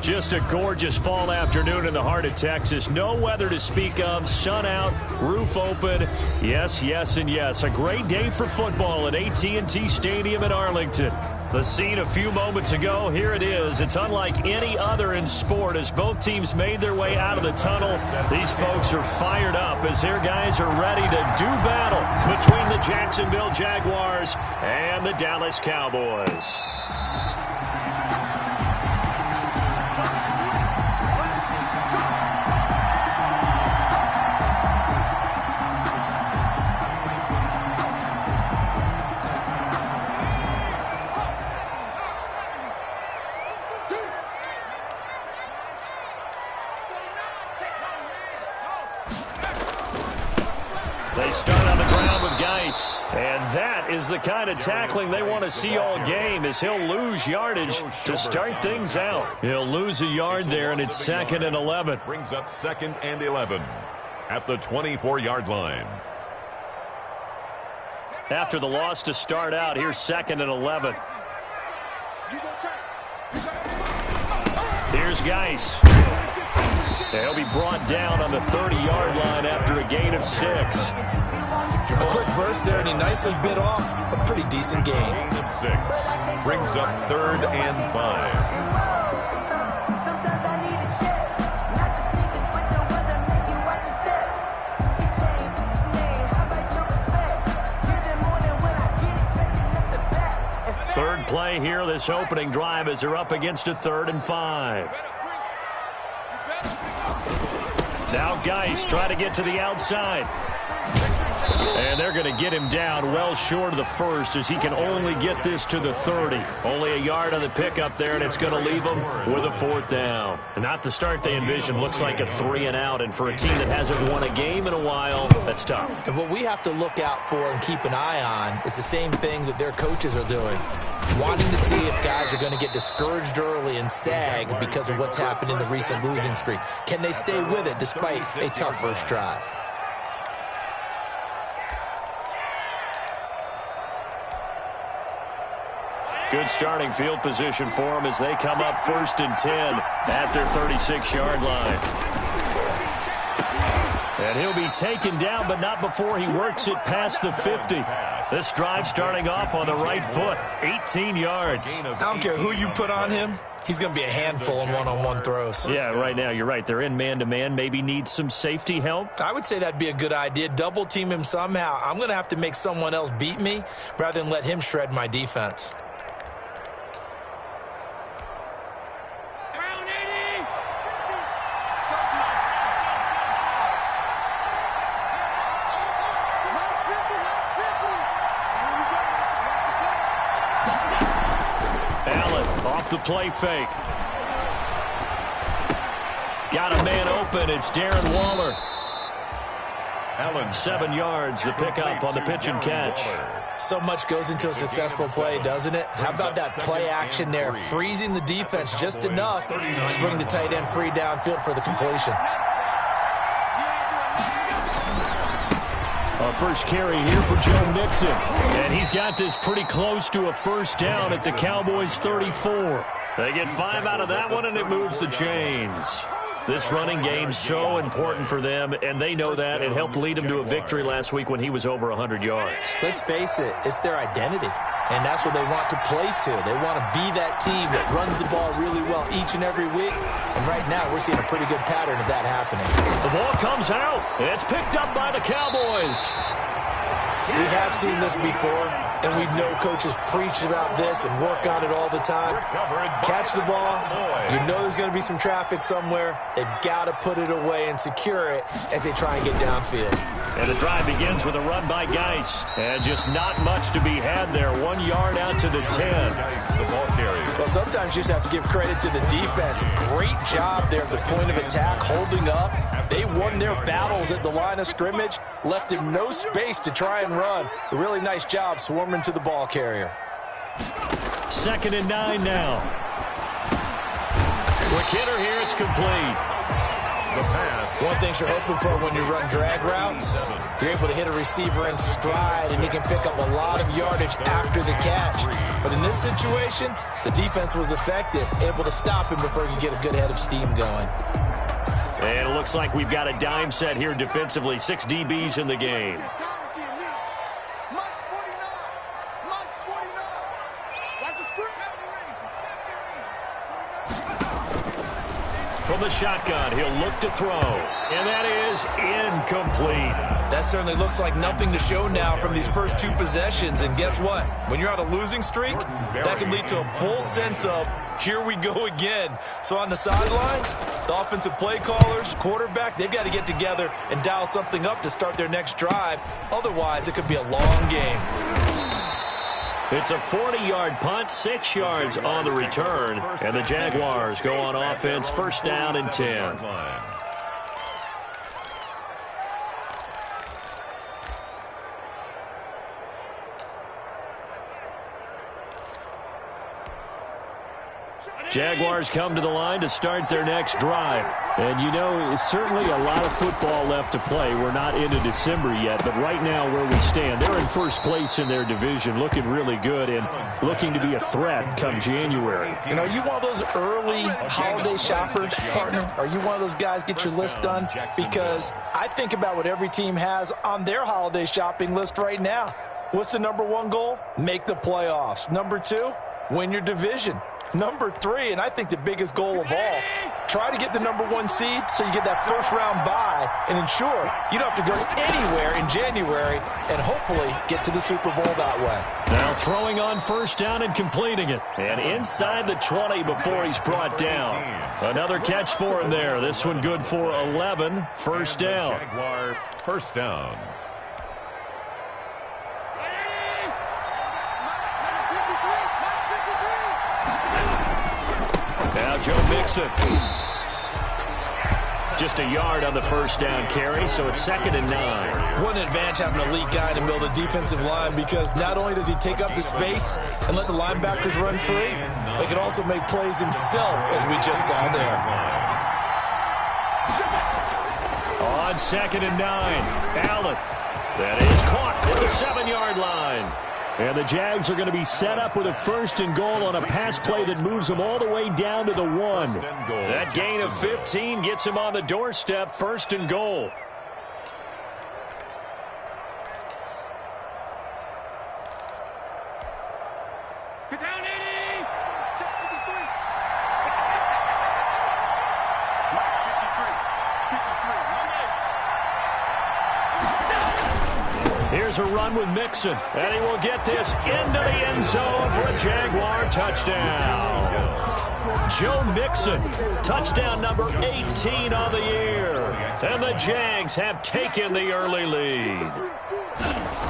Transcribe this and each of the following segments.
Just a gorgeous fall afternoon in the heart of Texas. No weather to speak of. Sun out, roof open. Yes, yes, and yes. A great day for football at AT&T Stadium in Arlington. The scene a few moments ago, here it is. It's unlike any other in sport as both teams made their way out of the tunnel. These folks are fired up as their guys are ready to do battle between the Jacksonville Jaguars and the Dallas Cowboys. They start on the ground with Geis. And that is the kind of tackling they want to see all game as he'll lose yardage to start things out. He'll lose a yard there, and it's 2nd and 11. Brings up 2nd and 11 at the 24-yard line. After the loss to start out, here's 2nd and 11. Here's Geis. He'll be brought down on the 30-yard line after a gain of 6. A quick burst there, and he nicely bit off a pretty decent gain. Gain of 6 brings up 3rd and 5. Third play here, this opening drive as they're up against a 3rd and 5. Now Geis trying to get to the outside. And they're going to get him down well short of the first as he can only get this to the 30. Only a yard on the pickup there, and it's going to leave him with a 4th down. Not the start they envisioned. Looks like a 3 and out, and for a team that hasn't won a game in a while, that's tough. And what we have to look out for and keep an eye on is the same thing that their coaches are doing. Wanting to see if guys are going to get discouraged early and sag because of what's happened in the recent losing streak. Can they stay with it despite a tough first drive? Good starting field position for them as they come up 1st and 10 at their 36-yard line. And he'll be taken down, but not before he works it past the 50. This drive starting off on the right foot, 18 yards. I don't care who you put on him. He's going to be a handful in one-on-one throws. Yeah, right now, you're right. They're in man-to-man. Maybe need some safety help. I would say that'd be a good idea. Double team him somehow. I'm going to have to make someone else beat me rather than let him shred my defense. The play fake. Got a man open. It's Darren Waller. Allen, 7 yards, the pickup on the pitch and catch. So much goes into a successful play, doesn't it? How about that play action there? Freezing the defense just enough to bring the tight end free downfield for the completion. Our first carry here for Joe Mixon. And he's got this pretty close to a 1st down at the Cowboys' 34. They get 5 out of that one, and it moves the chains. This running game's so important for them, and they know that. It helped lead them to a victory last week when he was over 100 yards. Let's face it, it's their identity. And that's what they want to play to. They want to be that team that runs the ball really well each and every week. And right now, we're seeing a pretty good pattern of that happening. The ball comes out. It's picked up by the Cowboys. We have seen this before, and we know coaches preach about this and work on it all the time. Catch the ball. You know there's going to be some traffic somewhere. They've got to put it away and secure it as they try and get downfield. And the drive begins with a run by Geis. And just not much to be had there. 1 yard out to the 10. Well, sometimes you just have to give credit to the defense. Great job there at the point of attack, holding up. They won their battles at the line of scrimmage, left him no space to try and run. A really nice job swarming to the ball carrier. 2nd and 9 now. Quick hitter here, it's complete. One thing you're hoping for when you run drag routes, you're able to hit a receiver in stride, and he can pick up a lot of yardage after the catch. But in this situation, the defense was effective, able to stop him before he could get a good head of steam going. And it looks like we've got a dime set here defensively. 6 DBs in the game. From the shotgun, he'll look to throw. And that is incomplete. That certainly looks like nothing to show now from these first 2 possessions. And guess what? When you're on a losing streak, that can lead to a full sense of, here we go again. So on the sidelines, the offensive play callers, quarterback, they've got to get together and dial something up to start their next drive. Otherwise, it could be a long game. It's a 40-yard punt, 6 yards on the return. And the Jaguars go on offense, first down and 10. Jaguars come to the line to start their next drive. And, you know, it's certainly a lot of football left to play. We're not into December yet, but right now where we stand, they're in first place in their division, looking really good and looking to be a threat come January. You know, are you one of those early holiday shoppers, partner? Are you one of those guys get your list done? Because I think about what every team has on their holiday shopping list right now. What's the number 1 goal? Make the playoffs. Number 2, win your division. Number 3, and I think the biggest goal of all, try to get the number 1 seed so you get that first-round bye and ensure you don't have to go anywhere in January and hopefully get to the Super Bowl that way. Now throwing on first down and completing it. And inside the 20 before he's brought down. Another catch for him there. This one good for 11. First down. Jaguar first down. Now Joe Mixon. Just a yard on the first down carry, so it's 2nd and 9. What an advantage having an elite guy in the middle of the defensive line, because not only does he take up the space and let the linebackers run free, but he can also make plays himself, as we just saw there. On 2nd and 9, Allen. That is caught at the 7-yard line. And the Jags are going to be set up with a 1st and goal on a pass play that moves them all the way down to the 1. That gain of 15 gets him on the doorstep, 1st and goal. Get down, 80! Check 53. 53. Here's a run with Mixon, and he will get this into the end zone for a Jaguar touchdown. Joe Mixon, touchdown number 18 on the year. And the Jags have taken the early lead.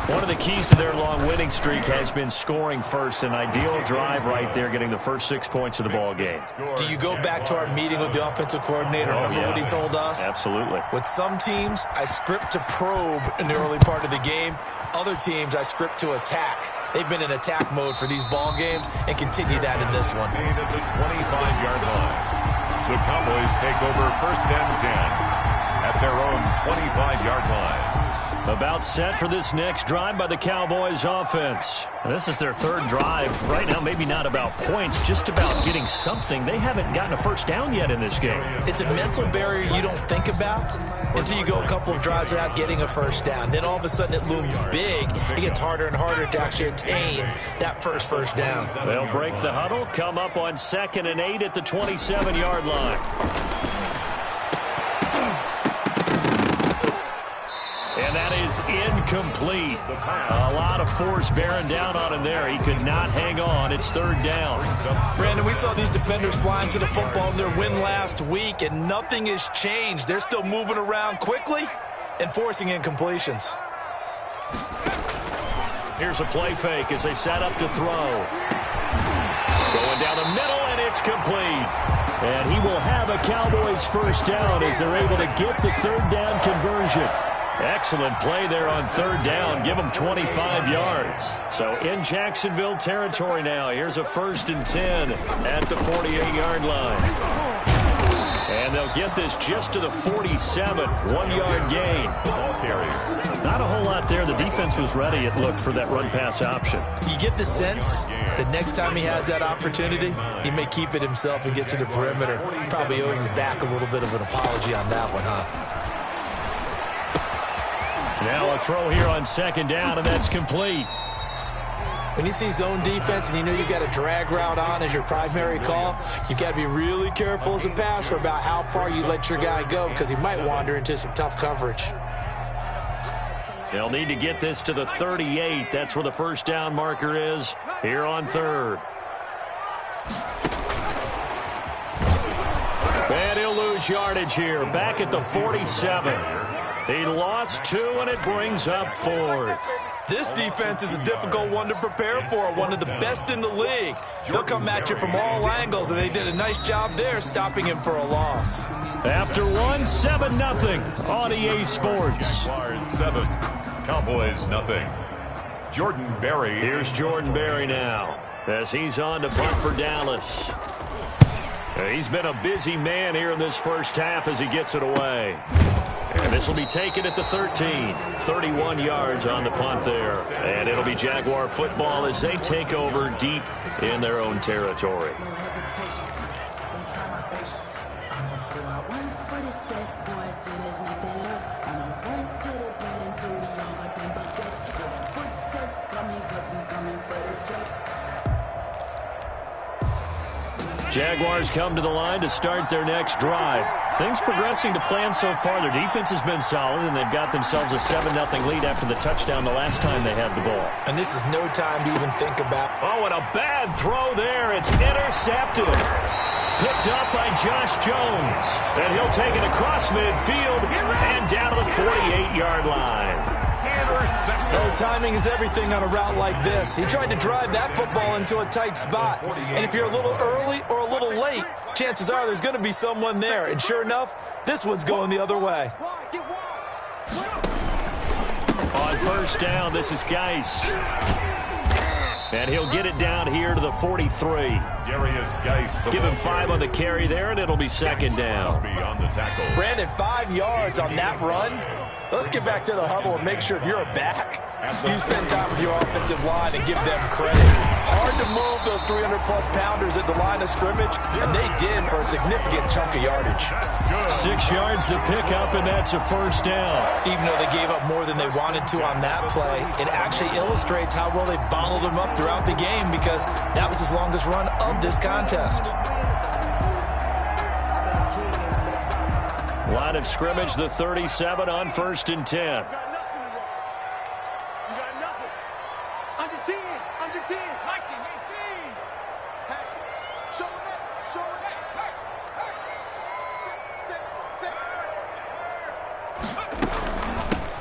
One of the keys to their long winning streak has been scoring first. An ideal drive right there, getting the first 6 points of the ball game. Do you go back to our meeting with the offensive coordinator? Remember what he told us? Absolutely. With some teams, I script to probe in the early part of the game. Other teams, I script to attack. They've been in attack mode for these ball games and continue that in this one. At the 25-yard line. The Cowboys take over 1st and 10 at their own 25-yard line. About set for this next drive by the Cowboys offense. And this is their 3rd drive. Right now, maybe not about points, just about getting something. They haven't gotten a first down yet in this game. It's a mental barrier you don't think about until you go a couple of drives without getting a first down. Then all of a sudden it looms big. It gets harder and harder to actually attain that first down. They'll break the huddle, come up on 2nd and 8 at the 27-yard line. And that is incomplete. A lot of force bearing down on him there. He could not hang on. It's 3rd down. Brandon, we saw these defenders flying to the football in their win last week, and nothing has changed. They're still moving around quickly and forcing incompletions. Here's a play fake as they set up to throw. Going down the middle, and it's complete. And he will have a Cowboys first down as they're able to get the 3rd down conversion. Excellent play there on 3rd down. Give them 25 yards. So in Jacksonville territory now. Here's a 1st and 10 at the 48-yard line. And And they'll get this just to the 47, 1-yard gain. Ball carrier. Not a whole lot there. The defense was ready, it looked, for that run-pass option. You get the sense that next time he has that opportunity, he may keep it himself and get to the perimeter. Probably owes his back a little bit of an apology on that one, huh? Now a throw here on second down, and that's complete. When you see zone defense and you know you've got a drag route on as your primary call, you've got to be really careful as a passer about how far you let your guy go because he might wander into some tough coverage. They'll need to get this to the 38. That's where the first down marker is here on third. And he'll lose yardage here. Back at the 47. He lost 2, and it brings up fourth. This defense is a difficult one to prepare for, one of the best in the league. They'll come at you from all angles, and they did a nice job there stopping him for a loss. After one, 7-0 on EA Sports. Jaguars 7, Cowboys 0. Jordan Berry. Here's Jordan Berry now as he's on to punt for Dallas. He's been a busy man here in this first half as he gets it away. And this will be taken at the 13. 31 yards on the punt there. And it'll be Jaguar football as they take over deep in their own territory. Jaguars come to the line to start their next drive. Things progressing to plan so far. Their defense has been solid, and they've got themselves a 7-0 lead after the touchdown the last time they had the ball. And this is no time to even think about. Oh, and a bad throw there. It's intercepted. Picked up by Josh Jones. And he'll take it across midfield and down to the 48-yard line. No, timing is everything on a route like this. He tried to drive that football into a tight spot. And if you're a little early or a little late, chances are there's going to be someone there. And sure enough, this one's going the other way. On first down, this is Geis. And he'll get it down here to the 43. Darius Geis. Give him 5 on the carry there, and it'll be second down. On the tackle. Brandon, 5 yards on that run. Let's get back to the huddle and make sure if you're a back, you spend time with your offensive line and give them credit. Hard to move those 300-plus pounders at the line of scrimmage, and they did for a significant chunk of yardage. 6 yards to pick up, and that's a first down. Even though they gave up more than they wanted to on that play, it actually illustrates how well they bottled them up throughout the game because that was his longest run of this contest. Line of scrimmage, the 37 on 1st and 10. You got nothing. Under 10. Under 10. Mikey, 18. Pass it. Show it up. Show it up.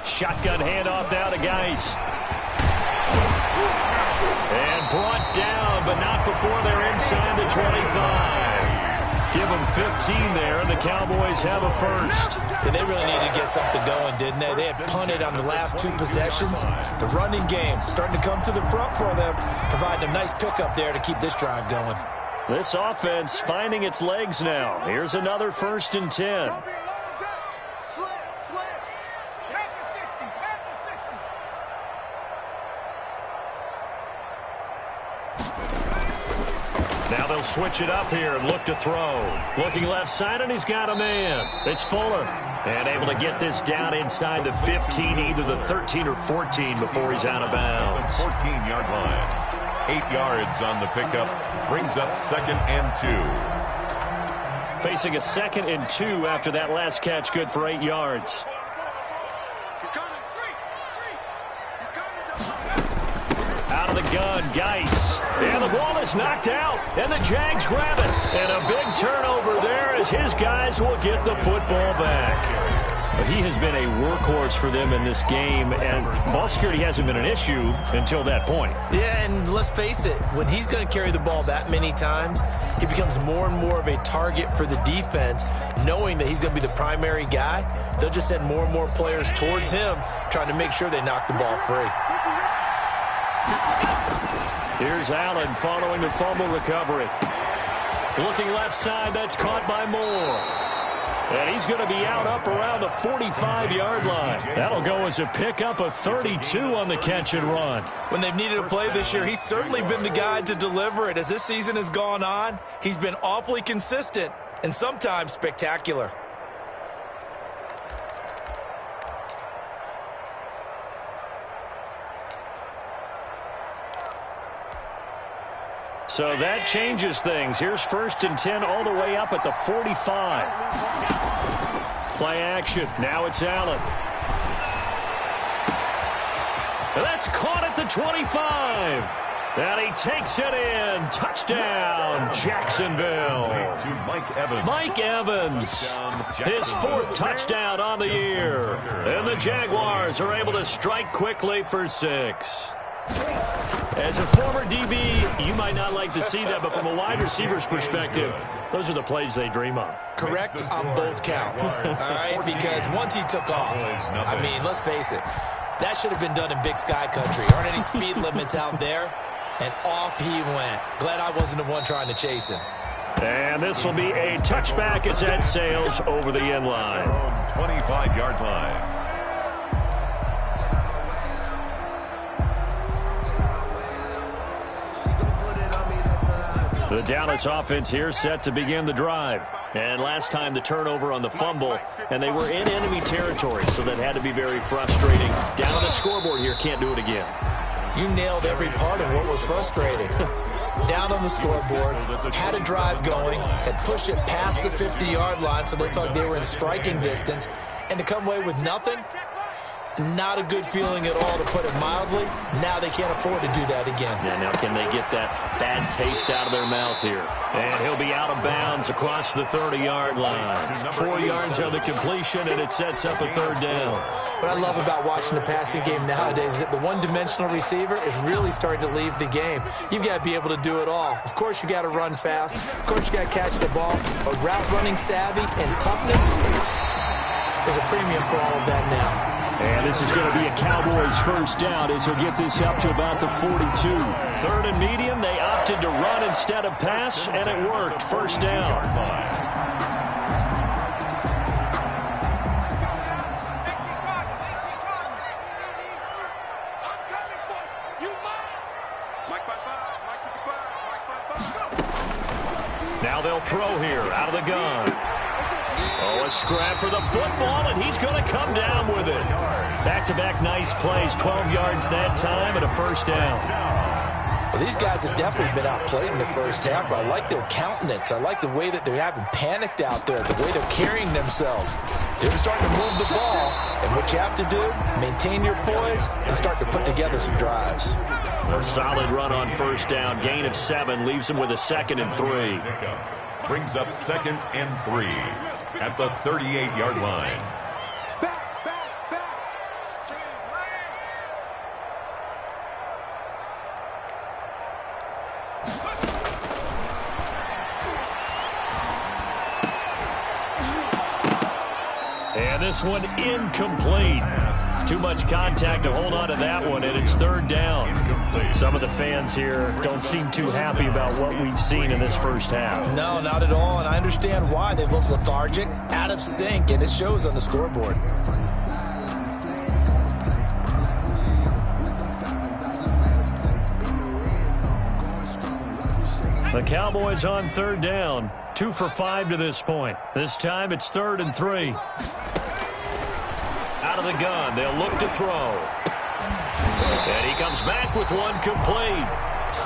Shotgun handoff now to Geis. And brought down, but not before they're inside the 25. Give them 15 there, and the Cowboys have a first. And they really needed to get something going, didn't they? They had punted on the last 2 possessions. The running game starting to come to the front for them, providing a nice pickup there to keep this drive going. This offense finding its legs now. Here's another 1st and 10. Now they'll switch it up here and look to throw. Looking left side, and he's got a man. It's Fuller. And able to get this down inside the 15, either the 13 or 14 before he's out of bounds. 14-yard line. 8 yards on the pickup. Brings up 2nd and 2. Facing a 2nd and 2 after that last catch, good for 8 yards. Out of the gun, Geis. And the ball is knocked out, and the Jags grab it. And a big turnover there as his guys will get the football back. But he has been a workhorse for them in this game, and ball security hasn't been an issue until that point. Yeah, and let's face it, when he's going to carry the ball that many times, he becomes more and more of a target for the defense, knowing that he's going to be the primary guy. They'll just send more and more players towards him, trying to make sure they knock the ball free. Here's Allen following the fumble recovery. Looking left side, that's caught by Moore. And he's going to be out up around the 45-yard line. That'll go as a pickup of 32 on the catch and run. When they've needed a play this year, he's certainly been the guy to deliver it. As this season has gone on, he's been awfully consistent and sometimes spectacular. So that changes things. Here's 1st and 10 all the way up at the 45. Play action. Now it's Allen. That's caught at the 25. And he takes it in. Touchdown, Jacksonville. Mike Evans, his 4th touchdown on the year. And the Jaguars are able to strike quickly for 6. As a former DB, you might not like to see that, but from a wide receiver's perspective, those are the plays they dream of. Correct on both counts, all right? Because once he took off, I mean, let's face it, that should have been done in Big Sky country. Aren't any speed limits out there? And off he went. Glad I wasn't the one trying to chase him. And this will be a touchback as that sails over the end line. 25-yard line. The Dallas offense here set to begin the drive. And last time the turnover on the fumble, and they were in enemy territory, so that had to be very frustrating. Down on the scoreboard here, can't do it again. You nailed every part of what was frustrating. Down on the scoreboard, had a drive going, had pushed it past the 50-yard line, so they thought they were in striking distance, and to come away with nothing, not a good feeling at all, to put it mildly. Now they can't afford to do that again. Yeah, now can they get that bad taste out of their mouth here? And he'll be out of bounds across the 30-yard line. 4 yards on the completion, and it sets up a 3rd down. What I love about watching the passing game nowadays is that the one-dimensional receiver is really starting to leave the game. You've got to be able to do it all. Of course, you got to run fast. Of course, you got to catch the ball. But route running savvy and toughness, there's a premium for all of that now. And this is going to be a Cowboys 1st down as he'll get this up to about the 42. 3rd and medium, they opted to run instead of pass, and it worked. 1st down. Now they'll throw here out of the gun. Oh, a scrap for the football, and he's going to come down with it. Back-to-back nice plays, 12 yards that time, and a 1st down. Well, these guys have definitely been outplayed in the first half, but I like their countenance. I like the way that they're having panicked out there, the way they're carrying themselves. They're starting to move the ball, and what you have to do, maintain your poise and start to put together some drives. A solid run on 1st down, gain of 7, leaves them with a 2nd and 3. Brings up 2nd and 3 at the 38-yard line. And this one incomplete. Too much contact to hold on to that one, and it's 3rd down. Some of the fans here don't seem too happy about what we've seen in this first half. No, not at all, and I understand why. They've looked lethargic, out of sync, and it shows on the scoreboard. The Cowboys on 3rd down. 2 for 5 to this point. This time it's 3rd and 3. Out of the gun, they'll look to throw. And he comes back with one complete.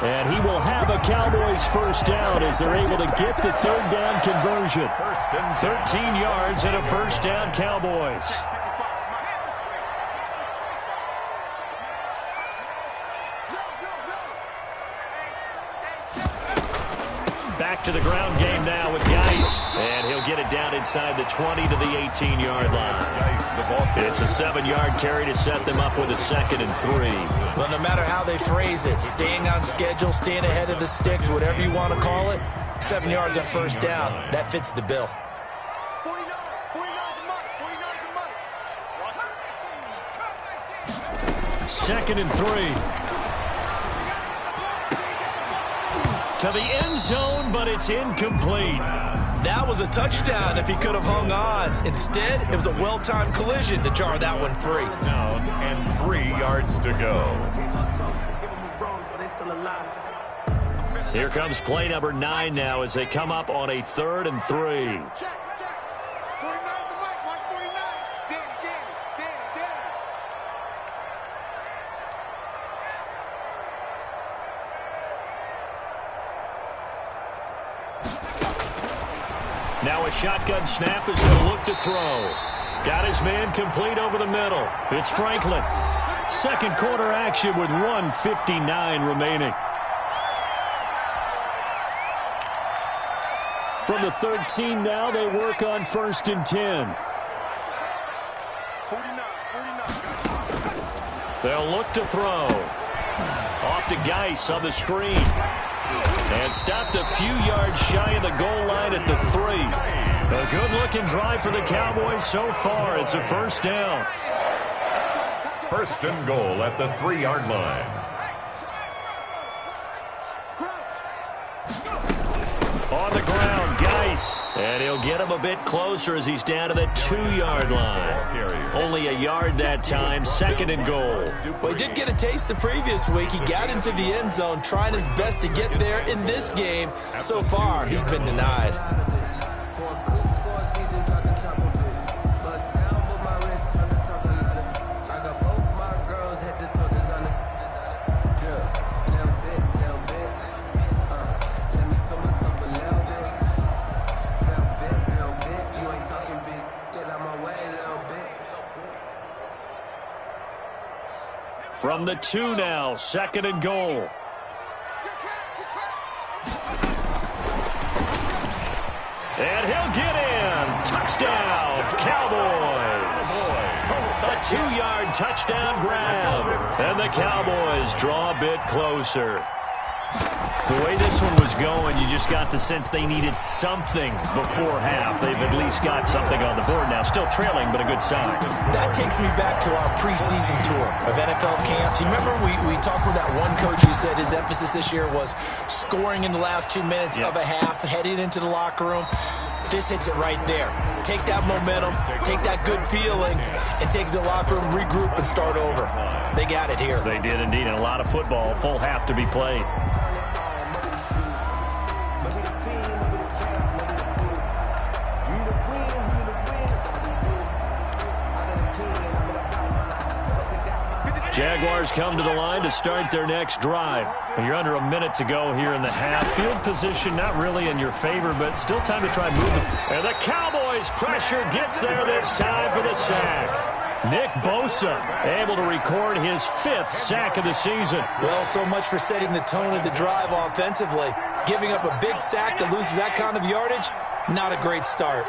And he will have a Cowboys 1st down as they're able to get the 3rd down conversion. 13 yards and a 1st down, Cowboys. Back to the ground game now with Geis. And he'll get it down inside the 20 to the 18-yard line. It's a 7-yard carry to set them up with a 2nd and 3. Well, no matter how they phrase it, staying on schedule, staying ahead of the sticks, whatever you want to call it, 7 yards on 1st down, that fits the bill. 2nd and 3. to the end zone, but it's incomplete. That was a touchdown if he could have hung on. Instead, it was a well-timed collision to jar that one free. Down and 3 yards to go. Here comes play number 9 now as they come up on a 3rd and 3. Now a shotgun snap is going to look to throw. Got his man complete over the middle. It's Franklin. Second quarter action with 1:59 remaining. From the 13 now, they work on 1st and 10. They'll look to throw. Off to Geis on the screen. And stopped a few yards shy of the goal line at the 3. A good-looking drive for the Cowboys so far. It's a 1st down. 1st and goal at the 3-yard line. On the ground, Geis. And he'll get him a bit closer as he's down to the 2-yard line. Only a yard that time, 2nd and goal. Well, he did get a taste the previous week. He got into the end zone, trying his best to get there in this game. So far, he's been denied. From the 2 now, 2nd and goal. And he'll get in. Touchdown, Cowboys. A 2-yard touchdown grab. And the Cowboys draw a bit closer. The way this one was going, you just got the sense they needed something before half. They've at least got something on the board now. Still trailing, but a good sign. That takes me back to our preseason tour of NFL camps. You remember we talked with that one coach who said his emphasis this year was scoring in the last 2 minutes of a half, heading into the locker room. This hits it right there. Take that momentum, take that good feeling, and take the locker room, regroup, and start over. They got it here. They did indeed, and a lot of football, full half to be played. Jaguars come to the line to start their next drive. You're under a minute to go here in the half. Field position not really in your favor, but still time to try and move it. And the Cowboys pressure gets there this time for the sack. Nick Bosa able to record his 5th sack of the season. Well, so much for setting the tone of the drive offensively. Giving up a big sack that loses that kind of yardage, not a great start.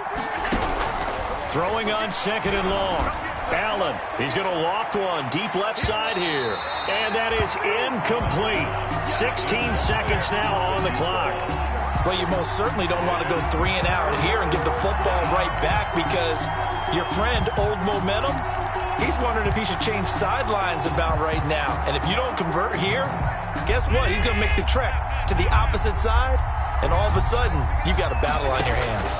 Throwing on 2nd and long. Allen, he's going to loft one deep left side here. And that is incomplete. 16 seconds now on the clock. Well, you most certainly don't want to go 3 and out here and give the football right back because your friend, Old Momentum, he's wondering if he should change sidelines about right now. And if you don't convert here, guess what? He's going to make the trek to the opposite side, and all of a sudden, you've got a battle on your hands.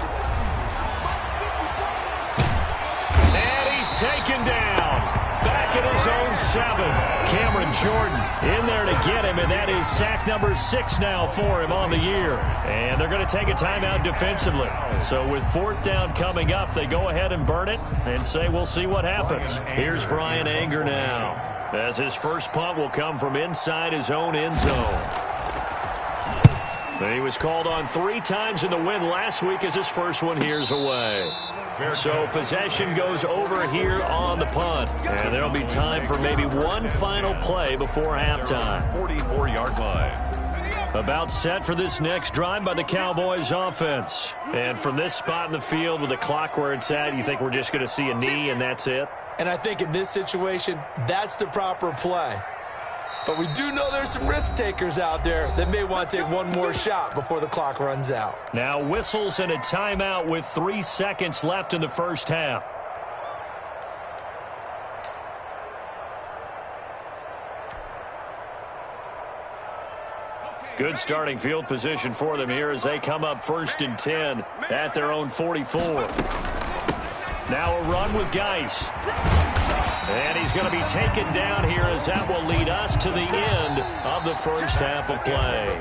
Taken down. Back at his own 7. Cameron Jordan in there to get him, and that is sack number 6 now for him on the year. And they're going to take a timeout defensively. So with 4th down coming up, they go ahead and burn it and say we'll see what happens. Here's Brian Anger now, as his first punt will come from inside his own end zone. He was called on 3 times in the win last week as his first one here's away. So possession goes over here on the punt. And there'll be time for maybe one final play before halftime. 44-yard line. About set for this next drive by the Cowboys offense. And from this spot in the field with the clock where it's at, you think we're just going to see a knee and that's it? And I think in this situation, that's the proper play. But we do know there's some risk takers out there that may want to take one more shot before the clock runs out. Now whistles and a timeout with 3 seconds left in the first half. Good starting field position for them here as they come up 1st and 10 at their own 44. Now a run with Geis. And he's going to be taken down here as that will lead us to the end of the first half of play.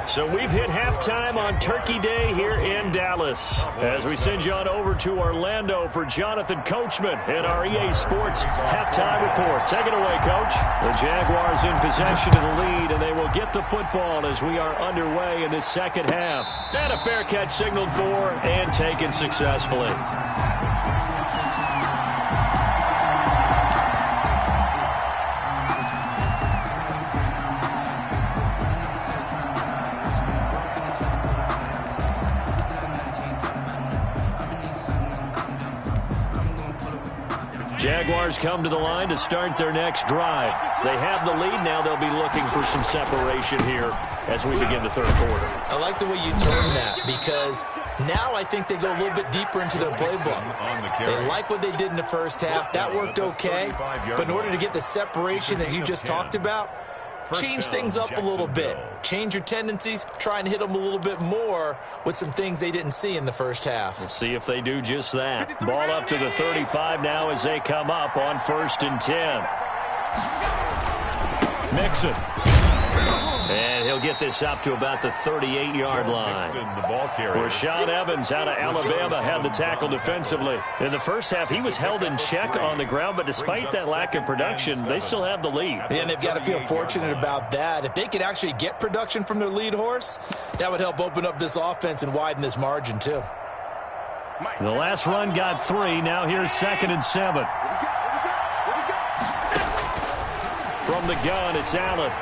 So we've hit halftime on Turkey Day here in Dallas. As we send you on over to Orlando for Jonathan Coachman in our EA Sports halftime report. Take it away, Coach. The Jaguars in possession of the lead, and they will get the football as we are underway in this second half. And a fair catch signaled for and taken successfully. Jaguars come to the line to start their next drive. They have the lead. Now they'll be looking for some separation here as we begin the third quarter. I like the way you term that because now I think they go a little bit deeper into their playbook. They like what they did in the first half. That worked okay. But in order to get the separation that you just talked about, change things up a little bit. Change your tendencies. Try and hit them a little bit more with some things they didn't see in the first half. We'll see if they do just that. Ball up to the 35 now as they come up on 1st and 10. Mixon. And he'll get this up to about the 38-yard line. Rashad Evans out of Alabama had the tackle defensively. In the first half, he was held in check on the ground, but despite that lack of production, they still have the lead. And they've got to feel fortunate about that. If they could actually get production from their lead horse, that would help open up this offense and widen this margin, too. The last run got 3. Now here's 2nd and 7. From the gun, it's Allen.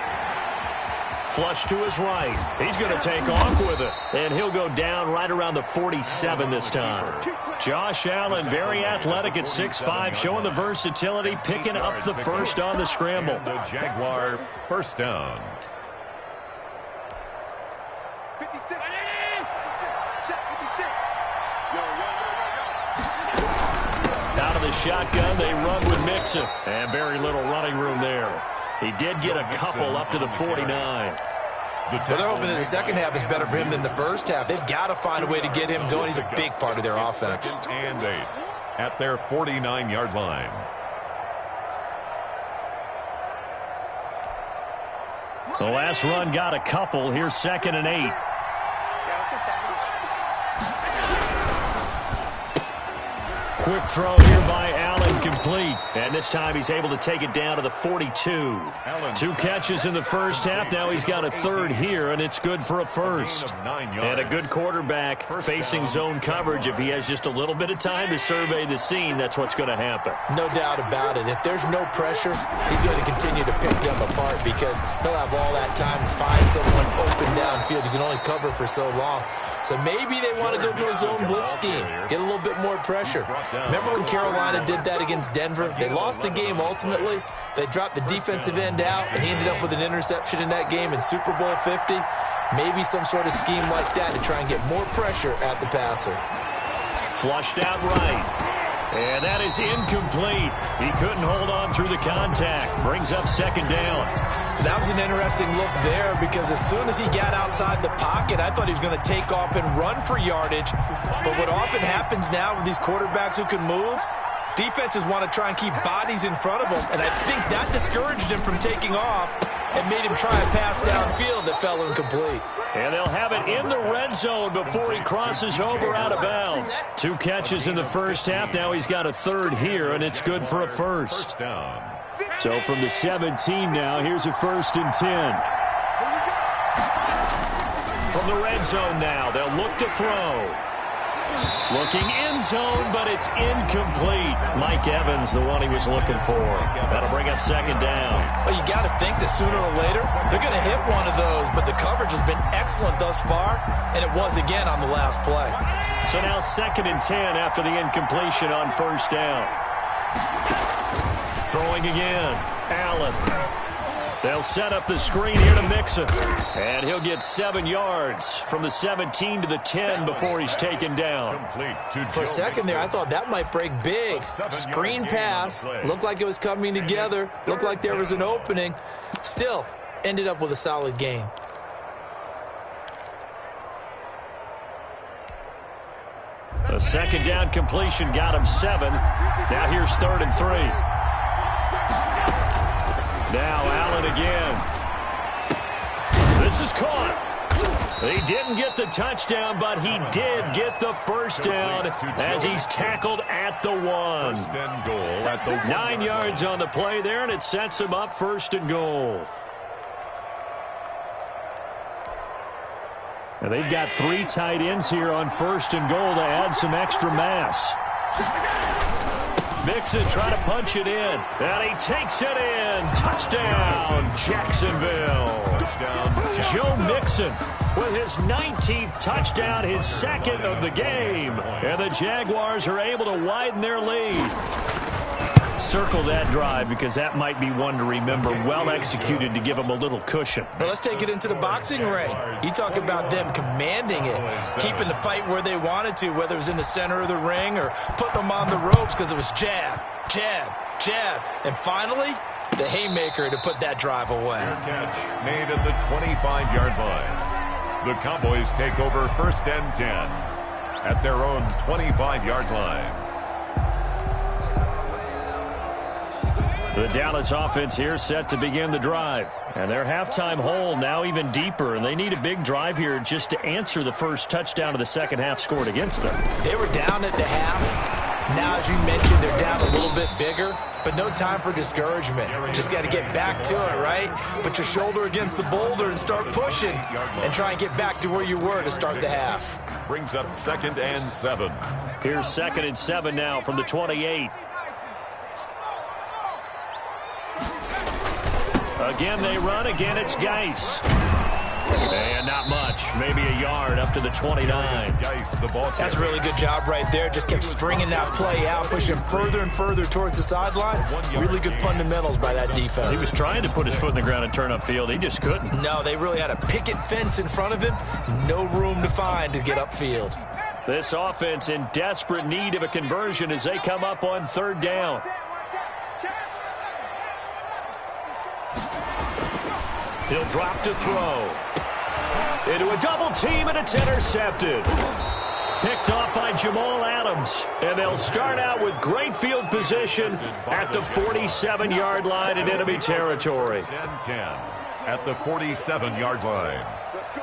Flush to his right. He's going to take off with it. And he'll go down right around the 47 this time. Josh Allen, very athletic at 6'5", showing the versatility, picking up the first on the scramble. The Jaguar first down. 56. Out of the shotgun, they run with Mixon. And very little running room there. He did get a couple up to the 49. Well, they're hoping that the second half is better for him than the first half. They've got to find a way to get him going. He's a big part of their offense. 2nd and 8 at their 49-yard line. The last run got a couple. Here's 2nd and 8. Quick throw here by Allen, complete. And this time he's able to take it down to the 42. 2 catches in the first half. Now he's got a 3rd here, and it's good for a first. And a good quarterback facing zone coverage. If he has just a little bit of time to survey the scene, that's what's going to happen. No doubt about it. If there's no pressure, he's going to continue to pick them apart because he'll have all that time to find someone open downfield. You can only cover for so long. So maybe they want to go to a zone blitz scheme, get a little bit more pressure. Remember when Carolina did that against Denver? They lost the game ultimately. They dropped the defensive end out, and he ended up with an interception in that game in Super Bowl 50. Maybe some sort of scheme like that to try and get more pressure at the passer. Flushed out right. And that is incomplete. He couldn't hold on through the contact. Brings up 2nd down. That was an interesting look there because as soon as he got outside the pocket, I thought he was going to take off and run for yardage. But what often happens now with these quarterbacks who can move, defenses want to try and keep bodies in front of them. And I think that discouraged him from taking off and made him try a pass downfield that fell incomplete. And they'll have it in the red zone before he crosses over out of bounds. 2 catches in the first half. Now he's got a 3rd here, and it's good for a first. So from the 17 now, here's a 1st and 10. From the red zone now, they'll look to throw. Looking end zone, but it's incomplete. Mike Evans, the one he was looking for. That'll bring up 2nd down. Well, you got to think that sooner or later, they're going to hit one of those, but the coverage has been excellent thus far, and it was again on the last play. So now 2nd and 10 after the incompletion on 1st down. Throwing again. Allen. They'll set up the screen here to Mixon. And he'll get 7 yards from the 17 to the 10 before he's taken down. For a second there, I thought that might break big. Screen pass. Looked like it was coming together. Looked like there was an opening. Still, ended up with a solid gain. A second down completion got him 7. Now here's 3rd and 3. Now Allen again. This is caught. He didn't get the touchdown, but he did get the first down as he's tackled at the 1. 1st and goal at the 1. 9 yards on the play there, and it sets him up 1st and goal. And they've got 3 tight ends here on 1st and goal to add some extra mass. Mixon trying to punch it in, and he takes it in. Touchdown, Jacksonville. Joe Mixon with his 19th touchdown, his 2nd of the game. And the Jaguars are able to widen their lead. Circle that drive because that might be one to remember. Well executed to give them a little cushion. Well, let's take it into the boxing ring. You talk about them commanding it, keeping the fight where they wanted to, whether it was in the center of the ring or putting them on the ropes because it was jab, jab, jab. And finally, the haymaker to put that drive away. Catch made at the 25-yard line. The Cowboys take over 1st and 10 at their own 25-yard line. The Dallas offense here set to begin the drive. And their halftime hole now even deeper. And they need a big drive here just to answer the first touchdown of the second half scored against them. They were down at the half. Now, as you mentioned, they're down a little bit bigger. But no time for discouragement. Just got to get back to it, right? Put your shoulder against the boulder and start pushing. And try and get back to where you were to start the half. Brings up 2nd and 7. Here's 2nd and 7 now from the 28. Again, they run. Again, it's Geis. And not much. Maybe a yard up to the 29. That's a really good job right there. Just kept stringing that play out, pushing him further and further towards the sideline. Really good fundamentals by that defense. He was trying to put his foot in the ground and turn upfield. He just couldn't. No, they really had a picket fence in front of him. No room to find to get upfield. This offense in desperate need of a conversion as they come up on 3rd down. He'll drop to throw. Into a double team, and it's intercepted. Picked off by Jamal Adams. And they'll start out with great field position at the 47-yard line in enemy territory. 10 at the 47-yard line. Let's go.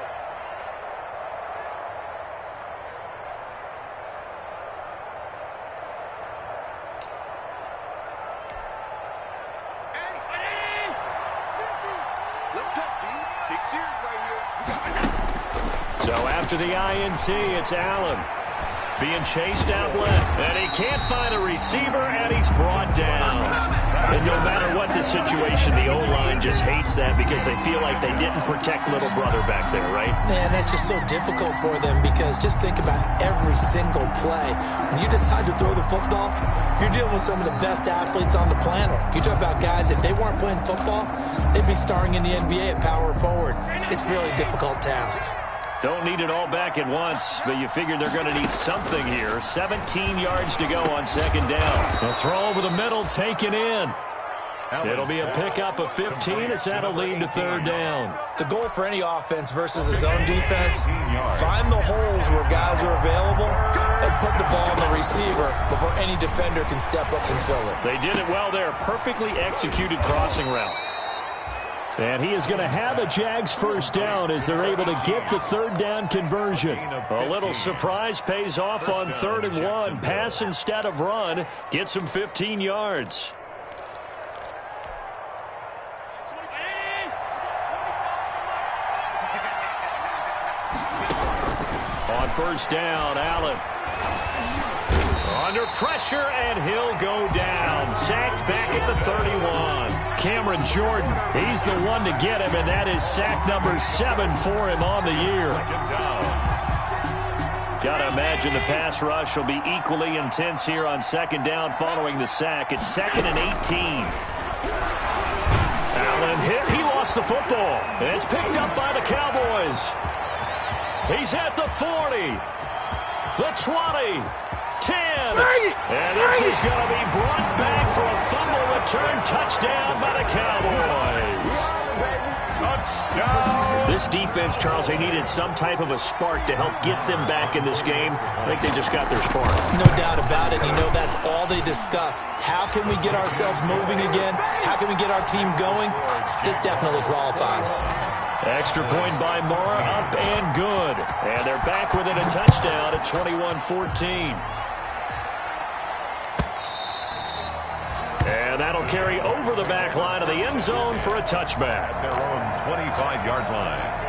So after the INT, it's Allen being chased out left. And he can't find a receiver, and he's brought down. And no matter what the situation, the O-line just hates that because they feel like they didn't protect little brother back there, right? Man, that's just so difficult for them because just think about every single play. When you decide to throw the football, you're dealing with some of the best athletes on the planet. You talk about guys, if they weren't playing football, they'd be starring in the NBA at power forward. It's a really difficult task. Don't need it all back at once, but you figure they're going to need something here. 17 yards to go on 2nd down. The throw over the middle taken in. It'll be a pickup of 15 as that'll lead to 3rd down. The goal for any offense versus his own defense, find the holes where guys are available and put the ball on the receiver before any defender can step up and fill it. They did it well there. Perfectly executed crossing route. And he is going to have a Jags 1st down as they're able to get the 3rd down conversion. A little surprise pays off on 3rd and 1. Pass instead of run. Gets him 15 yards. On 1st down, Allen. Under pressure, and he'll go down. Sacked back at the 31. Cameron Jordan, he's the one to get him, and that is sack number 7 for him on the year. Got to imagine the pass rush will be equally intense here on 2nd down following the sack. It's 2nd and 18. Allen hit. He lost the football. And it's picked up by the Cowboys. He's at the 40. The 20. 10. And this is going to be brought back for a fumble return touchdown by the Cowboys. This defense, Charles, they needed some type of a spark to help get them back in this game. I think they just got their spark. No doubt about it. You know, that's all they discussed. How can we get ourselves moving again? How can we get our team going? This definitely qualifies. Extra point by Moore, up and good. And they're back within a touchdown at 21-14. And that'll carry over the back line of the end zone for a touchback. Their own 25-yard line.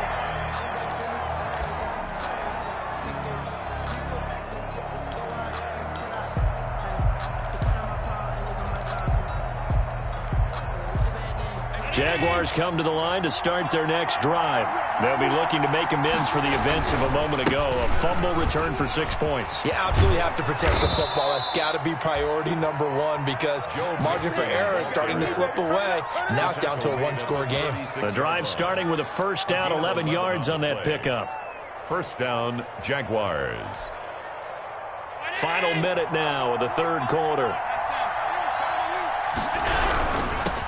Jaguars come to the line to start their next drive. They'll be looking to make amends for the events of a moment ago. A fumble return for 6 points. You absolutely have to protect the football. That's got to be priority number one because margin for error is starting to slip away. Now it's down to a one-score game. The drive starting with a first down, 11 yards on that pickup. First down, Jaguars. Final minute now of the third quarter.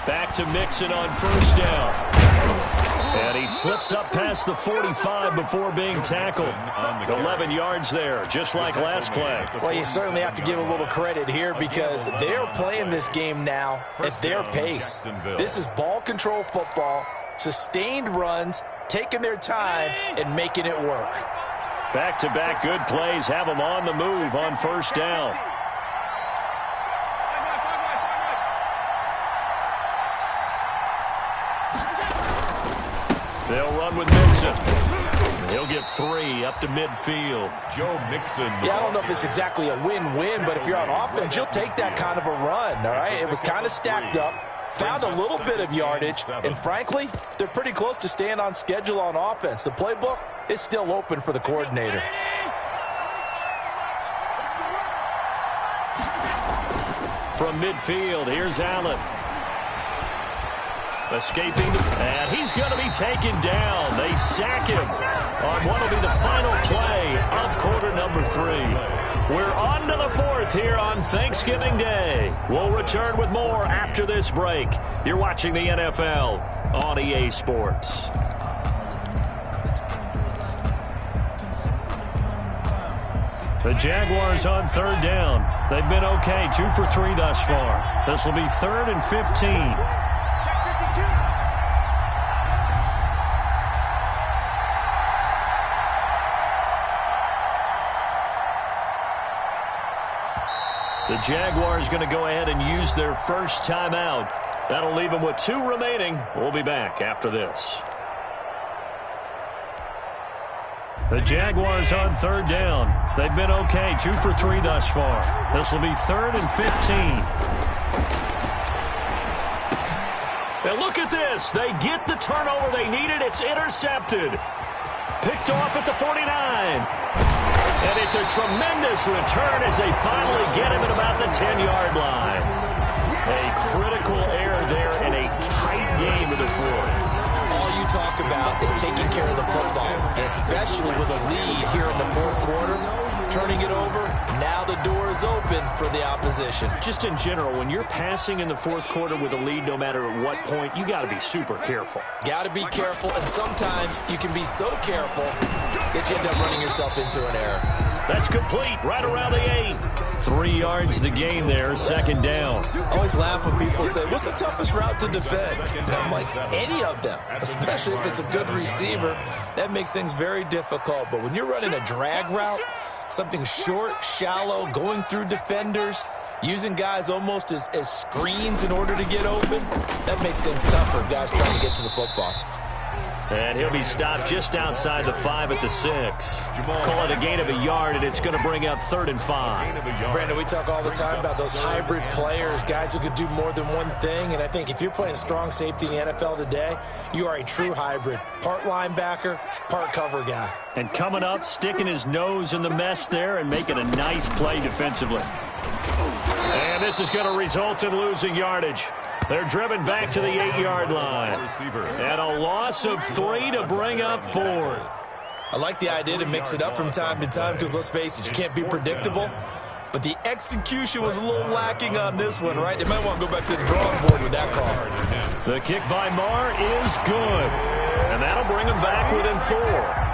Back to Mixon on first down. And he slips up past the 45 before being tackled. 11 yards there, just like last play. Well, you certainly have to give a little credit here because they're playing this game now at their pace. This is ball control football, sustained runs, taking their time, and making it work. Back-to-back good plays have them on the move on first down. They'll run with Mixon. He'll get 3 up to midfield. Joe Mixon. Yeah, I don't know if it's exactly a win-win, but if you're on offense, you'll take that kind of a run, all right? It was kind of stacked up, found a little bit of yardage, and frankly, they're pretty close to staying on schedule on offense. The playbook is still open for the coordinator. From midfield, here's Allen. Escaping, and he's going to be taken down. They sack him on what will be the final play of quarter number 3. We're on to the fourth here on Thanksgiving Day. We'll return with more after this break. You're watching the NFL on EA Sports. The Jaguars on third down. They've been okay, 2 for 3 thus far. This will be 3rd and 15. The Jaguars going to go ahead and use their first timeout. That'll leave them with 2 remaining. We'll be back after this. The Jaguars on third down. They've been okay, 2 for 3 thus far. This will be 3rd and 15. And look at this. They get the turnover they needed. It's intercepted. Picked off at the 49. And it's a tremendous return as they finally get him at about the 10-yard line. A critical error there in a tight game of the fourth. All you talk about is taking care of the football, and especially with a lead here in the fourth quarter, turning it over, now the door is open for the opposition. Just in general, when you're passing in the fourth quarter with a lead, no matter at what point, you got to be super careful. Got to be careful, and sometimes you can be so careful that you end up running yourself into an error. That's complete, right around the 8. 3 yards the gain there, second down. I always laugh when people say, what's the toughest route to defend? And I'm like, any of them, especially if it's a good receiver. That makes things very difficult. But when you're running a drag route, something short, shallow, going through defenders, using guys almost as screens in order to get open, that makes things tougher, guys trying to get to the football. And he'll be stopped just outside the 5 at the 6. Call it a gain of a yard, and it's going to bring up 3rd and 5. Brandon, we talk all the time about those hybrid players, guys who could do more than one thing. And I think if you're playing strong safety in the NFL today, you are a true hybrid. Part linebacker, part cover guy. And coming up, sticking his nose in the mess there and making a nice play defensively. And this is going to result in losing yardage. They're driven back to the 8-yard line. And a loss of 3 to bring up 4th. I like the idea to mix it up from time to time because, let's face it, you can't be predictable. But the execution was a little lacking on this one, right? They might want to go back to the drawing board with that call. The kick by Marr is good. And that'll bring them back within 4.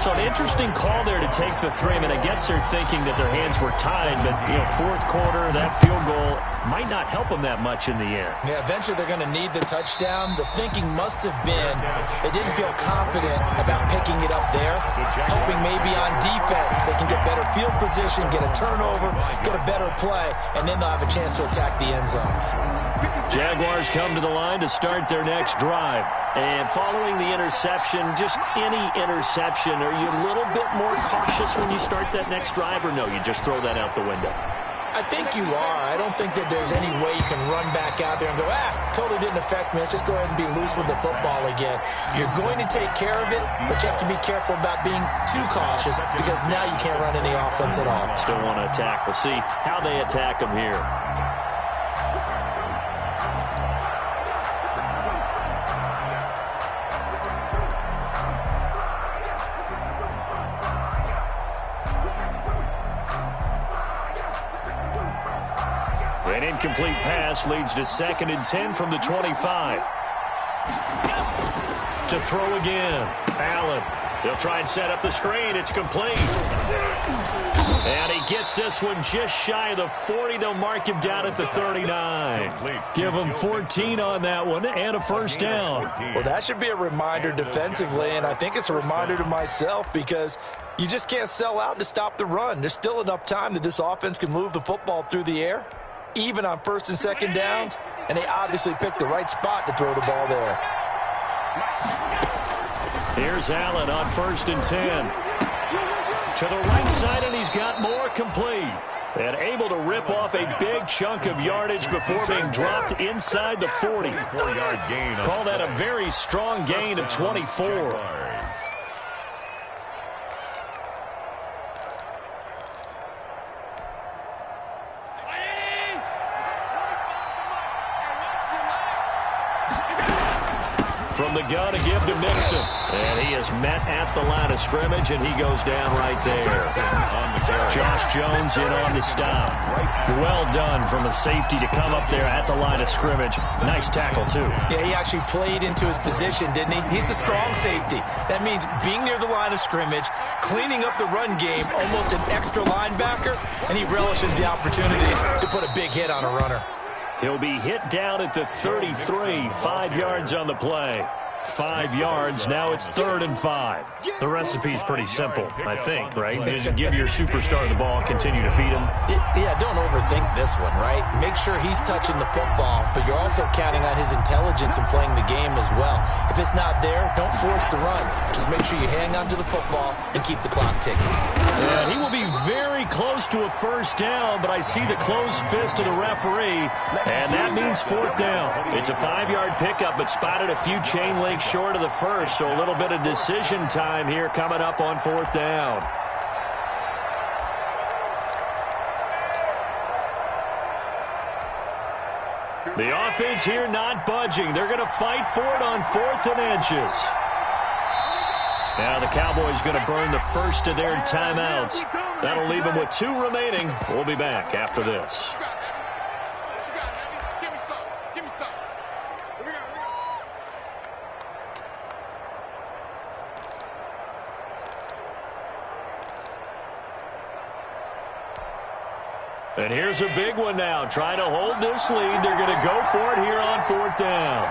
So an interesting call there to take the 3. I mean, I guess they're thinking that their hands were tied, but, fourth quarter, that field goal might not help them that much in the end. Yeah, eventually they're going to need the touchdown. The thinking must have been they didn't feel confident about picking it up there, hoping maybe on defense they can get better field position, get a turnover, get a better play, and then they'll have a chance to attack the end zone. Jaguars come to the line to start their next drive. And following the interception, just any interception, are you a little bit more cautious when you start that next drive, or no, you just throw that out the window? I think you are. I don't think that there's any way you can run back out there and go, totally didn't affect me. Let's just go ahead and be loose with the football again. You're going to take care of it, but you have to be careful about being too cautious because now you can't run any offense at all. Still want to attack. We'll see how they attack them here. An incomplete pass leads to 2nd and 10 from the 25. To throw again. Allen. He'll try and set up the screen. It's complete. And he gets this one just shy of the 40. They'll mark him down at the 39. Give him 14 on that one and a first down. Well, that should be a reminder defensively, and I think it's a reminder to myself because you just can't sell out to stop the run. There's still enough time that this offense can move the football through the air, even on 1st and 2nd downs, and they obviously picked the right spot to throw the ball there. Here's Allen on 1st and 10. To the right side, and he's got more complete. And able to rip off a big chunk of yardage before being dropped inside the 40. Call that a very strong gain of 24. From the gun to give to Mixon. And he is met at the line of scrimmage, and he goes down right there. Josh Jones in on the stop. Well done from a safety to come up there at the line of scrimmage. Nice tackle, too. Yeah, he actually played into his position, didn't he? He's a strong safety. That means being near the line of scrimmage, cleaning up the run game, almost an extra linebacker, and he relishes the opportunities to put a big hit on a runner. He'll be hit down at the 33, 5 yards on the play. 5 yards. Now it's 3rd and 5. The recipe's pretty simple, I think, right? Just give your superstar the ball, continue to feed him. Yeah, don't overthink this one, right? Make sure he's touching the football, but you're also counting on his intelligence in playing the game as well. If it's not there, don't force the run. Just make sure you hang on to the football and keep the clock ticking. And he will be very close to a first down, but I see the closed fist of the referee, and that means 4th down. It's a 5-yard pickup, but spotted a few chain links short of the first, so a little bit of decision time here coming up on 4th down. The offense here not budging. They're going to fight for it on 4th and inches. Now the Cowboys going to burn the first of their timeouts. That'll leave them with 2 remaining. We'll be back after this. And here's a big one now. Trying to hold this lead. They're going to go for it here on 4th down.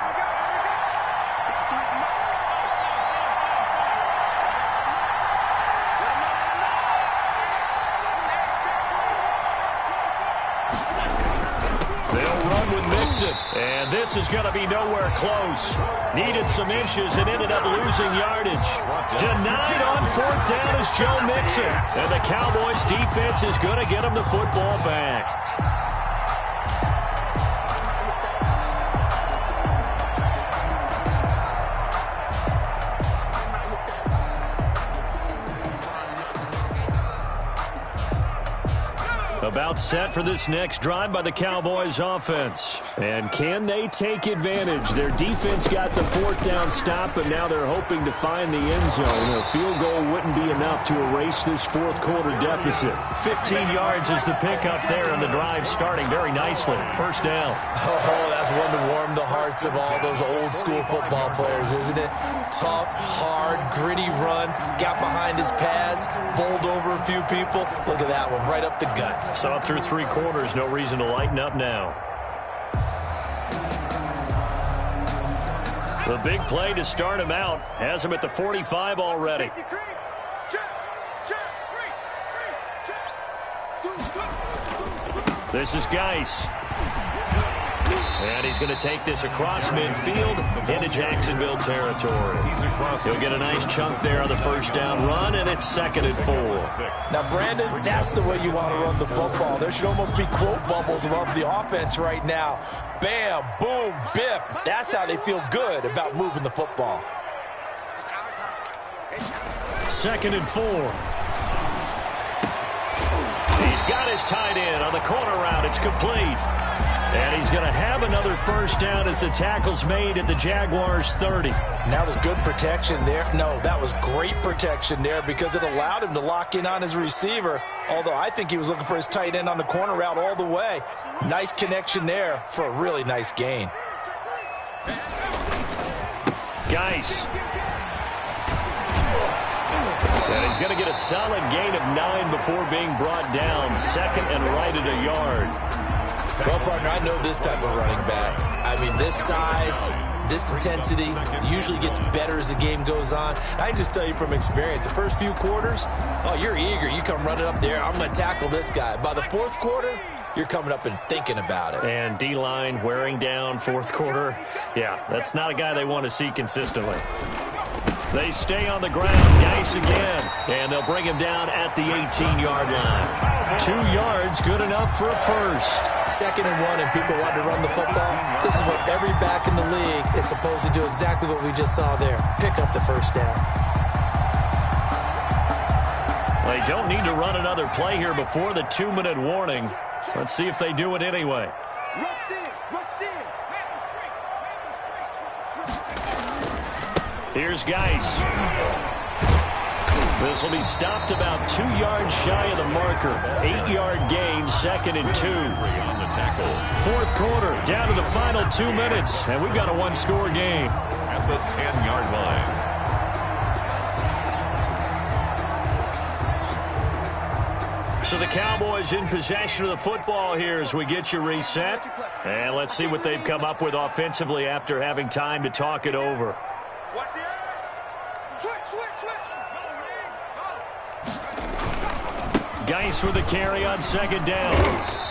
They'll run with Mixon. And this is going to be nowhere close. Needed some inches and ended up losing yardage. Denied on 4th down is Joe Mixon. And the Cowboys defense is going to get him the football back. About set for this next drive by the Cowboys offense. And can they take advantage? Their defense got the fourth down stop, but now they're hoping to find the end zone. A field goal wouldn't be enough to erase this fourth quarter deficit. 15 yards is the pickup there, and the drive starting very nicely. First down. Oh, that's one to warm the hearts of all those old school football players, isn't it? Tough, hard, gritty run. Got behind his pads, bowled over a few people. Look at that one, right up the gut. So up through three quarters, no reason to lighten up now. The big play to start him out has him at the 45 already. This is Geis. And he's going to take this across midfield into Jacksonville territory. He'll get a nice chunk there on the first down run, and it's 2nd and 4. Now, Brandon, that's the way you want to run the football. There should almost be quote bubbles above the offense right now. Bam, boom, biff. That's how they feel good about moving the football. 2nd and 4. He's got his tight end on the corner route. It's complete. And he's going to have another first down as the tackle's made at the Jaguars' 30. And that was good protection there. No, that was great protection there because it allowed him to lock in on his receiver, although I think he was looking for his tight end on the corner route all the way. Nice connection there for a really nice gain. Geis. And he's going to get a solid gain of 9 before being brought down. 2nd and right at a yard. Well, partner, I know this type of running back. I mean, this size, this intensity usually gets better as the game goes on. I can just tell you from experience, the first few quarters, oh, you're eager. You come running up there, I'm going to tackle this guy. By the fourth quarter, you're coming up and thinking about it. And D-line wearing down fourth quarter. Yeah, that's not a guy they want to see consistently. They stay on the ground. Geis again. And they'll bring him down at the 18-yard line. 2 yards, good enough for a first. 2nd and 1, and people want to run the football. This is what every back in the league is supposed to do, exactly what we just saw there. Pick up the first down. They don't need to run another play here before the 2-minute warning. Let's see if they do it anyway. Here's Geis. This will be stopped about 2 yards shy of the marker. 8-yard gain, 2nd and 2. Fourth quarter, down to the final 2 minutes, and we've got a one-score game. At the 10-yard line. So the Cowboys in possession of the football here as we get you reset. And let's see what they've come up with offensively after having time to talk it over. Watch the eye. Switch. Geis with the carry on 2nd down.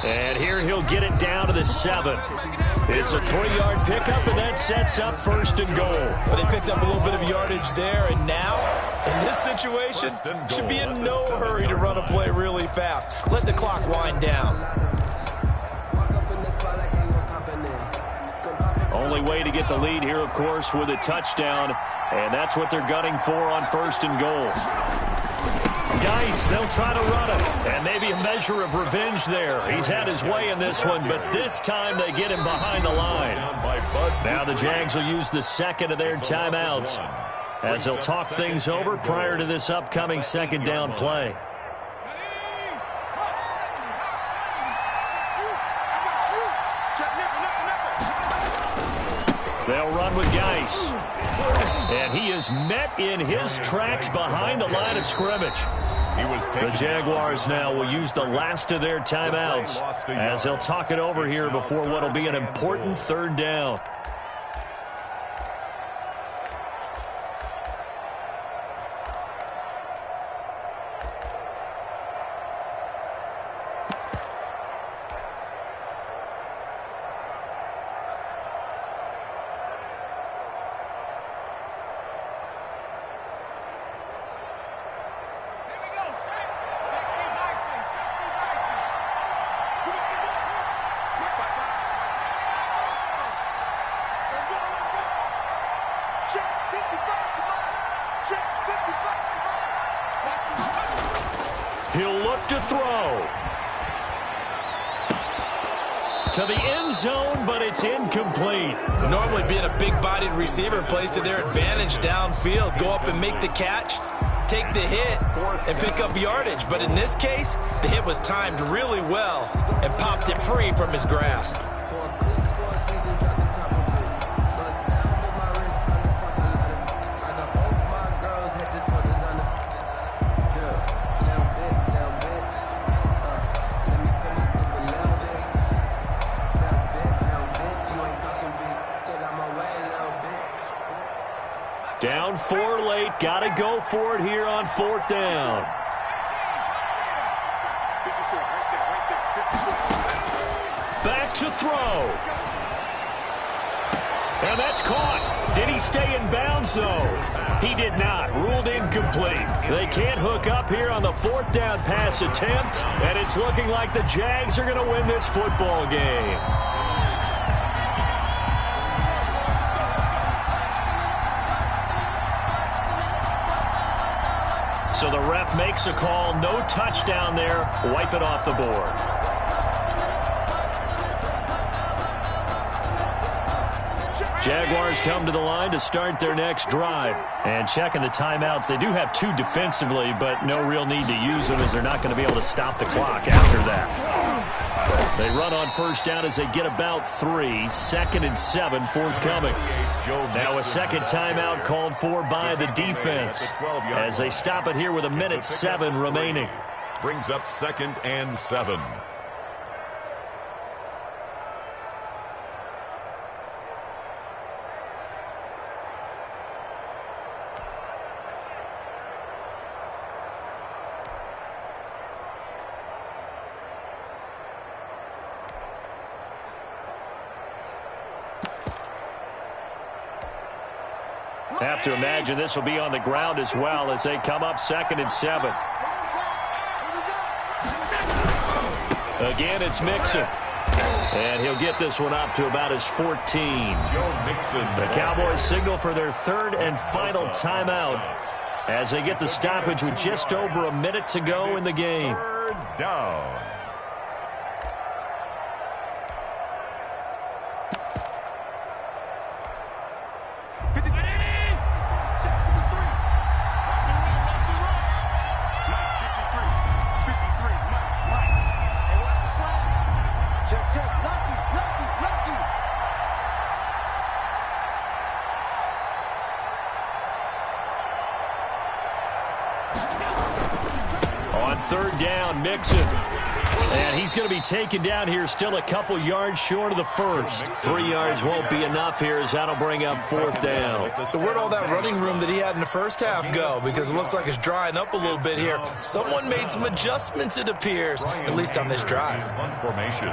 And here he'll get it down to the 7. It's a 3-yard pickup, and that sets up 1st and goal. But they picked up a little bit of yardage there, and now, in this situation, should be in no hurry to run a play really fast. Let the clock wind down. Only way to get the lead here, of course, with a touchdown, and that's what they're gunning for on 1st and goal. Geis, they'll try to run it, and maybe a measure of revenge there. He's had his way in this one, but this time they get him behind the line. Now the Jags will use the 2nd of their timeouts as they'll talk things over prior to this upcoming 2nd down play. They'll run with Geis. And he is met in his tracks behind the line of scrimmage. The Jaguars now will use the last of their timeouts as they'll talk it over here before what will be an important 3rd down. He'll look to throw. To the end zone, but it's incomplete. Normally being a big-bodied receiver plays to their advantage downfield. Go up and make the catch, take the hit, and pick up yardage. But in this case, the hit was timed really well and popped it free from his grasp. Down 4 late. Got to go for it here on 4th down. Back to throw. And that's caught. Did he stay in bounds, though? He did not. Ruled incomplete. They can't hook up here on the 4th down pass attempt, and it's looking like the Jags are going to win this football game. So the ref makes a call. No touchdown there. Wipe it off the board. Jaguars come to the line to start their next drive. And checking the timeouts, they do have 2 defensively, but no real need to use them as they're not going to be able to stop the clock after that. They run on 1st down as they get about 3. 2nd and 7 forthcoming. Now a second timeout called for by the defense as they stop it here with 1:07 remaining. Brings up 2nd and 7. Have to imagine this will be on the ground as well as they come up 2nd and 7. Again, it's Mixon. And he'll get this one up to about his 14. The Cowboys signal for their 3rd and final timeout as they get the stoppage with just over a minute to go in the game. 3rd down. On 3rd down, Mixon. And he's going to be taken down here still a couple yards short of the first. 3 yards won't be enough here as that'll bring up 4th down. So where'd all that running room that he had in the first half go? Because it looks like it's drying up a little bit here. Someone made some adjustments, it appears, at least on this drive. Formation.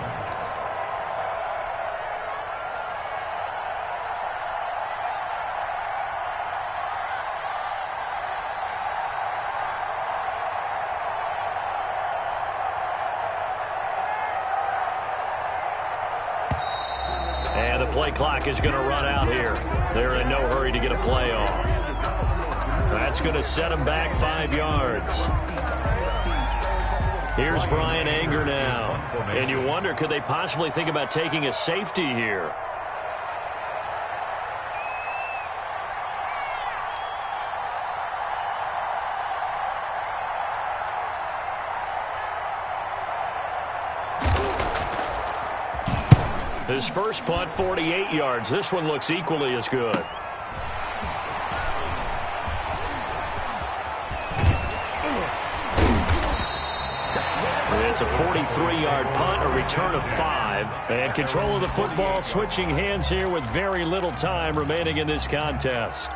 And the play clock is going to run out here. They're in no hurry to get a play off. That's going to set them back 5 yards. Here's Brian Anger now. And you wonder, could they possibly think about taking a safety here? His first punt, 48 yards. This one looks equally as good. It's a 43-yard punt, a return of 5. And control of the football switching hands here with very little time remaining in this contest.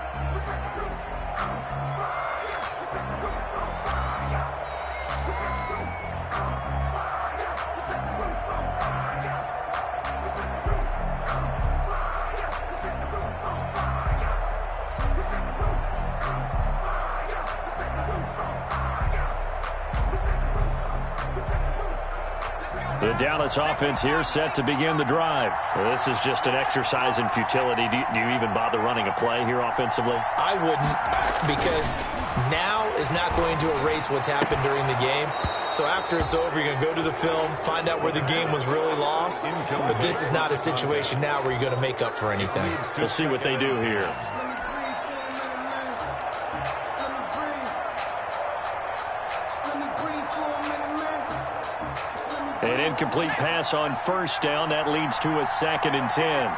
The Dallas offense here set to begin the drive. This is just an exercise in futility. Do you even bother running a play here offensively? I wouldn't, because now is not going to erase what's happened during the game. So after it's over, you're going to go to the film, find out where the game was really lost. But this is not a situation now where you're going to make up for anything. We'll see what they do here. An incomplete pass on first down. That leads to a 2nd and 10.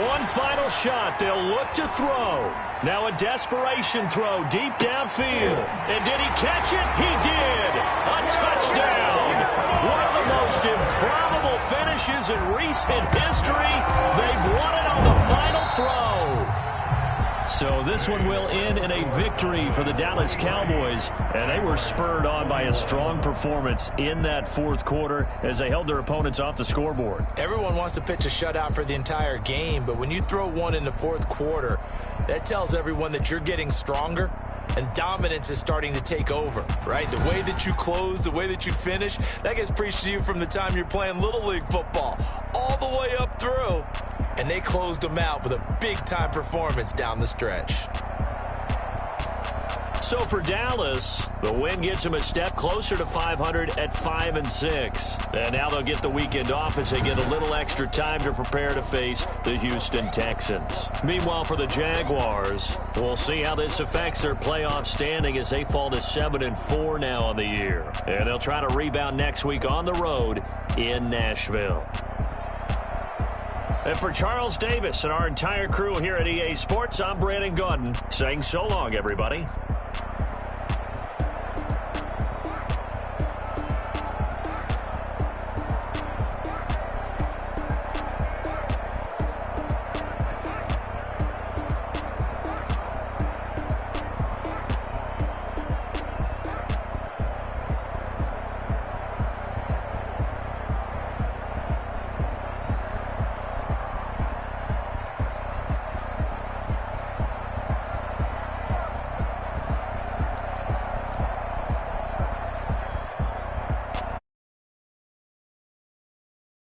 One final shot. They'll look to throw. Now a desperation throw deep downfield. And did he catch it? He did. A touchdown. One of the most improbable finishes in recent history. They've won it on the final throw. So this one will end in a victory for the Dallas Cowboys. And they were spurred on by a strong performance in that fourth quarter as they held their opponents off the scoreboard. Everyone wants to pitch a shutout for the entire game, but when you throw one in the fourth quarter, that tells everyone that you're getting stronger and dominance is starting to take over, right? The way that you close, the way that you finish, that gets preached to you from the time you're playing Little League football all the way up through. And they closed them out with a big-time performance down the stretch. So for Dallas, the win gets them a step closer to 500 at 5-6. And now they'll get the weekend off as they get a little extra time to prepare to face the Houston Texans. Meanwhile, for the Jaguars, we'll see how this affects their playoff standing as they fall to 7-4 now on the year. And they'll try to rebound next week on the road in Nashville. And for Charles Davis and our entire crew here at EA Sports, I'm Brandon Gaudin saying so long, everybody.